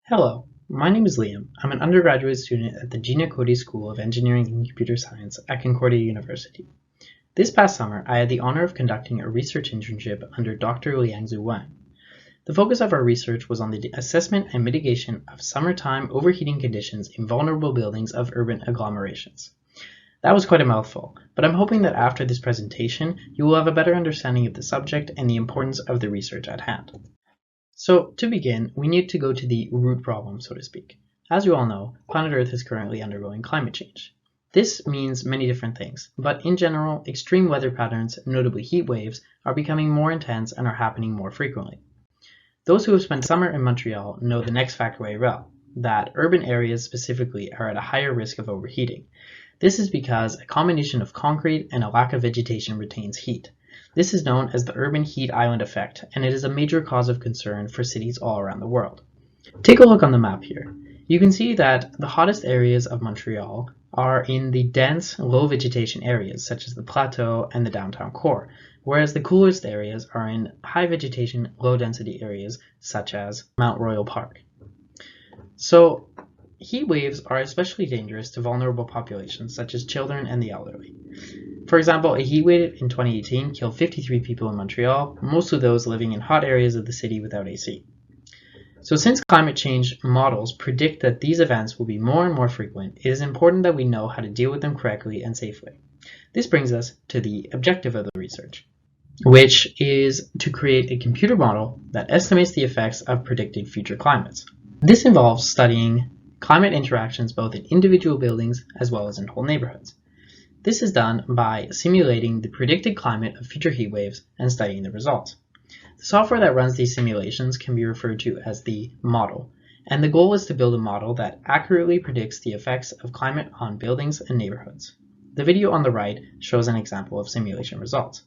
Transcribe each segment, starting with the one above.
Hello, my name is Liam. I'm an undergraduate student at the Gina Cody School of Engineering and Computer Science at Concordia University. This past summer, I had the honor of conducting a research internship under Dr. Liangzhe Wang. The focus of our research was on the assessment and mitigation of summertime overheating conditions in vulnerable buildings of urban agglomerations. That was quite a mouthful, but I'm hoping that after this presentation, you will have a better understanding of the subject and the importance of the research at hand. So to begin, we need to go to the root problem, so to speak. As you all know, planet Earth is currently undergoing climate change. This means many different things, but in general, extreme weather patterns, notably heat waves, are becoming more intense and are happening more frequently. Those who have spent summer in Montreal know the next fact very well, that urban areas specifically are at a higher risk of overheating. This is because a combination of concrete and a lack of vegetation retains heat. This is known as the urban heat island effect, and it is a major cause of concern for cities all around the world. Take a look on the map here. You can see that the hottest areas of Montreal are in the dense, low vegetation areas, such as the plateau and the downtown core, whereas the coolest areas are in high vegetation, low density areas, such as Mount Royal Park. So, heat waves are especially dangerous to vulnerable populations, such as children and the elderly. For example, a heat wave in 2018 killed 53 people in Montreal, most of those living in hot areas of the city without AC. So since climate change models predict that these events will be more and more frequent, it is important that we know how to deal with them correctly and safely. This brings us to the objective of the research, which is to create a computer model that estimates the effects of predicted future climates. This involves studying climate interactions both in individual buildings as well as in whole neighborhoods. This is done by simulating the predicted climate of future heat waves and studying the results. The software that runs these simulations can be referred to as the model, and the goal is to build a model that accurately predicts the effects of climate on buildings and neighborhoods. The video on the right shows an example of simulation results.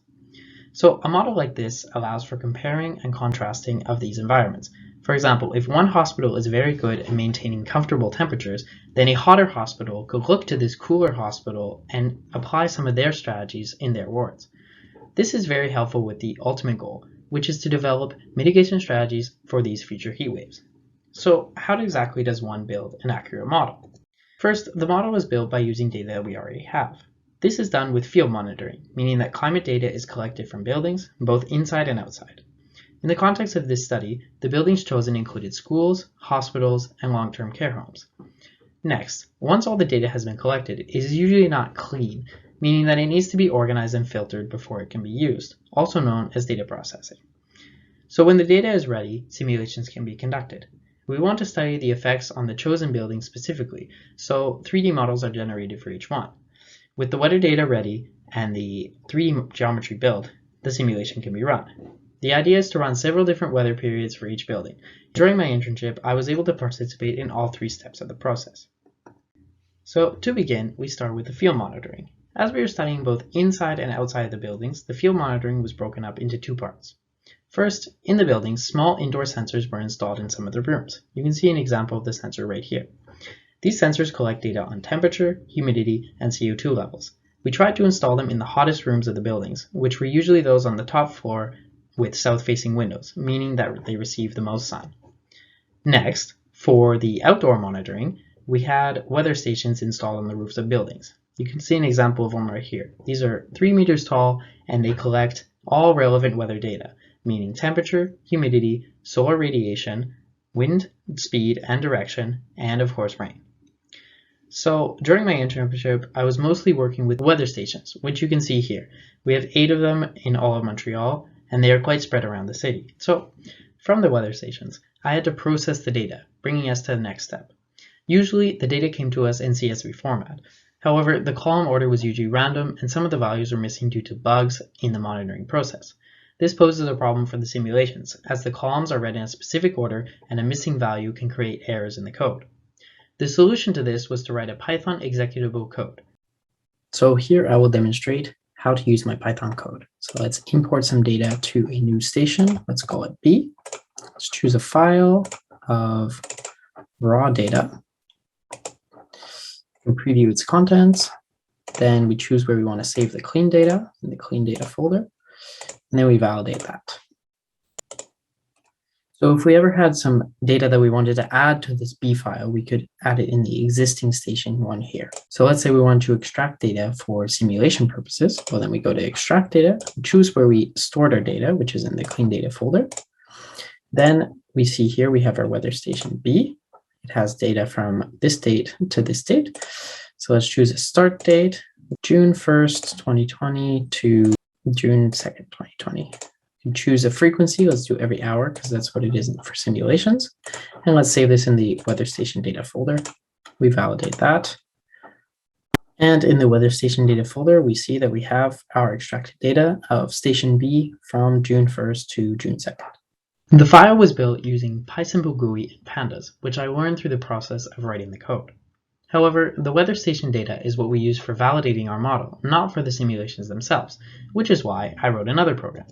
So a model like this allows for comparing and contrasting of these environments. For example, if one hospital is very good at maintaining comfortable temperatures, then a hotter hospital could look to this cooler hospital and apply some of their strategies in their wards. This is very helpful with the ultimate goal, which is to develop mitigation strategies for these future heat waves. So how exactly does one build an accurate model? First, the model is built by using data that we already have. This is done with field monitoring, meaning that climate data is collected from buildings, both inside and outside. In the context of this study, the buildings chosen included schools, hospitals, and long-term care homes. Next, once all the data has been collected, it is usually not clean, meaning that it needs to be organized and filtered before it can be used, also known as data processing. So when the data is ready, simulations can be conducted. We want to study the effects on the chosen building specifically, so 3D models are generated for each one. With the weather data ready and the 3D geometry built, the simulation can be run. The idea is to run several different weather periods for each building. During my internship, I was able to participate in all 3 steps of the process. So to begin, we start with the field monitoring. As we are studying both inside and outside of the buildings, the field monitoring was broken up into 2 parts. First, in the buildings, small indoor sensors were installed in some of the rooms. You can see an example of the sensor right here. These sensors collect data on temperature, humidity, and CO2 levels. We tried to install them in the hottest rooms of the buildings, which were usually those on the top floor with south-facing windows, meaning that they receive the most sun. Next, for the outdoor monitoring, we had weather stations installed on the roofs of buildings. You can see an example of one right here. These are 3 meters tall, and they collect all relevant weather data, meaning temperature, humidity, solar radiation, wind speed and direction, and of course rain. So during my internship, I was mostly working with weather stations, which you can see here. We have 8 of them in all of Montreal, and they are quite spread around the city. So from the weather stations, I had to process the data, bringing us to the next step. Usually, the data came to us in CSV format. However, the column order was usually random, and some of the values were missing due to bugs in the monitoring process. This poses a problem for the simulations, as the columns are read in a specific order, and a missing value can create errors in the code. The solution to this was to write a Python executable code. So here I will demonstrate how to use my Python code. So let's import some data to a new station. Let's call it B. Let's choose a file of raw data. We preview its contents. Then we choose where we want to save the clean data in the clean data folder. And then we validate that. So if we ever had some data that we wanted to add to this B file, we could add it in the existing station one here. So let's say we want to extract data for simulation purposes. Well, then we go to extract data, choose where we stored our data, which is in the clean data folder. Then we see here we have our weather station B. It has data from this date to this date. So let's choose a start date, June 1st, 2020 to June 2nd, 2020. You choose a frequency. Let's do every hour because that's what it is for simulations. And let's save this in the weather station data folder. We validate that. And in the weather station data folder, we see that we have our extracted data of station B from June 1st to June 2nd. The file was built using PySimple GUI and pandas, which I learned through the process of writing the code. However, the weather station data is what we use for validating our model, not for the simulations themselves, which is why I wrote another program.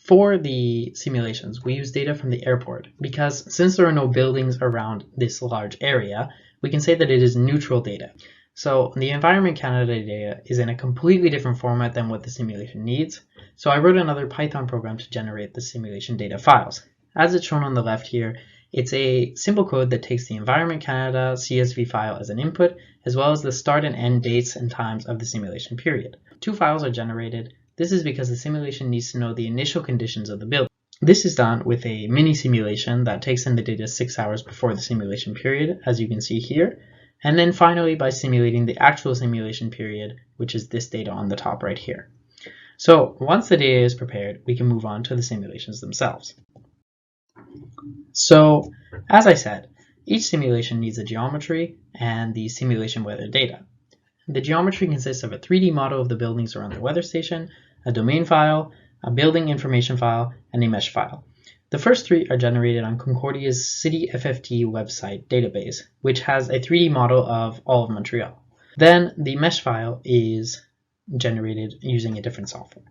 For the simulations, we use data from the airport because since there are no buildings around this large area, we can say that it is neutral data. So the Environment Canada data is in a completely different format than what the simulation needs. So I wrote another Python program to generate the simulation data files. As it's shown on the left here, it's a simple code that takes the Environment Canada CSV file as an input, as well as the start and end dates and times of the simulation period. Two files are generated. This is because the simulation needs to know the initial conditions of the building. This is done with a mini simulation that takes in the data 6 hours before the simulation period, as you can see here, and then finally by simulating the actual simulation period, which is this data on the top right here. So once the data is prepared, we can move on to the simulations themselves. So, as I said, each simulation needs a geometry and the simulation weather data. The geometry consists of a 3D model of the buildings around the weather station, a domain file, a building information file, and a mesh file. The first three are generated on Concordia's City FFT website database, which has a 3D model of all of Montreal. Then the mesh file is generated using a different software.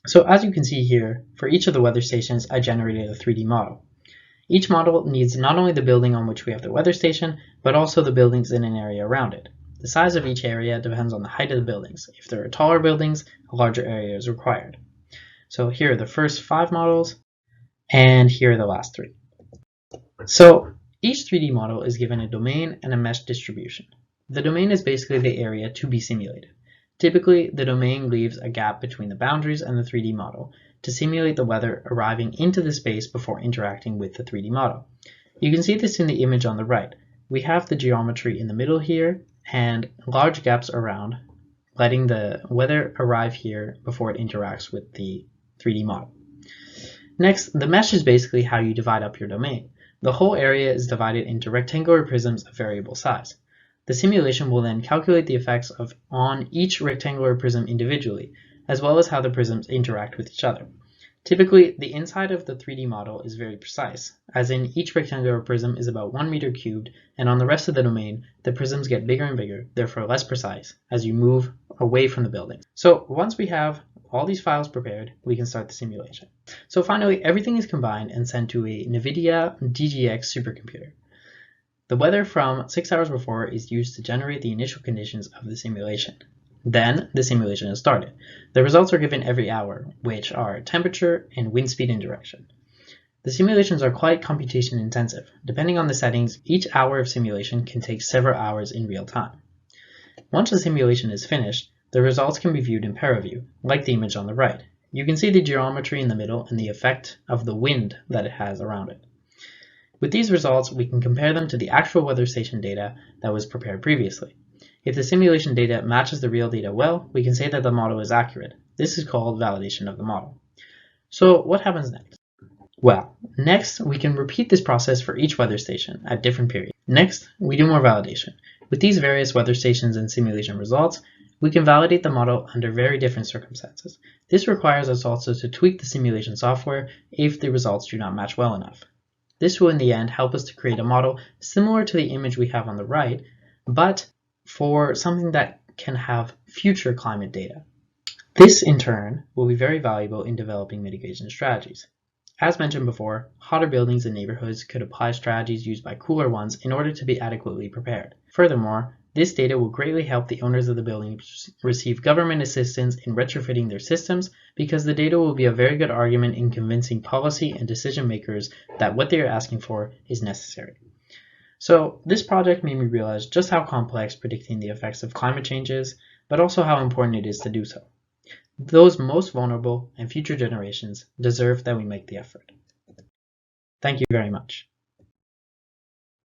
So as you can see here, for each of the weather stations, I generated a 3D model. Each model needs not only the building on which we have the weather station, but also the buildings in an area around it. The size of each area depends on the height of the buildings. If there are taller buildings, a larger area is required. So here are the first 5 models, and here are the last 3. So each 3D model is given a domain and a mesh distribution. The domain is basically the area to be simulated. Typically, the domain leaves a gap between the boundaries and the 3D model to simulate the weather arriving into the space before interacting with the 3D model. You can see this in the image on the right. We have the geometry in the middle here and large gaps around, letting the weather arrive here before it interacts with the 3D model. Next, the mesh is basically how you divide up your domain. The whole area is divided into rectangular prisms of variable size. The simulation will then calculate the effects on each rectangular prism individually, as well as how the prisms interact with each other. Typically, the inside of the 3D model is very precise, as in each rectangular prism is about 1 meter cubed, and on the rest of the domain, the prisms get bigger and bigger, therefore less precise, as you move away from the building. So once we have all these files prepared, we can start the simulation. So finally, everything is combined and sent to a NVIDIA DGX supercomputer. The weather from 6 hours before is used to generate the initial conditions of the simulation. Then the simulation is started. The results are given every hour, which are temperature and wind speed and direction. The simulations are quite computation intensive. Depending on the settings, each hour of simulation can take several hours in real time. Once the simulation is finished, the results can be viewed in ParaView, like the image on the right. You can see the geometry in the middle and the effect of the wind that it has around it. With these results, we can compare them to the actual weather station data that was prepared previously. If the simulation data matches the real data well, we can say that the model is accurate. This is called validation of the model. So what happens next? Well, next we can repeat this process for each weather station at different periods. Next, we do more validation. With these various weather stations and simulation results, we can validate the model under very different circumstances. This requires us also to tweak the simulation software if the results do not match well enough. This will in the end help us to create a model similar to the image we have on the right, but for something that can have future climate data. This in turn will be very valuable in developing mitigation strategies. As mentioned before, hotter buildings and neighborhoods could apply strategies used by cooler ones in order to be adequately prepared. Furthermore, This data will greatly help the owners of the buildings receive government assistance in retrofitting their systems because the data will be a very good argument in convincing policy and decision makers that what they are asking for is necessary. So this project made me realize just how complex predicting the effects of climate change is, but also how important it is to do so. Those most vulnerable and future generations deserve that we make the effort. Thank you very much.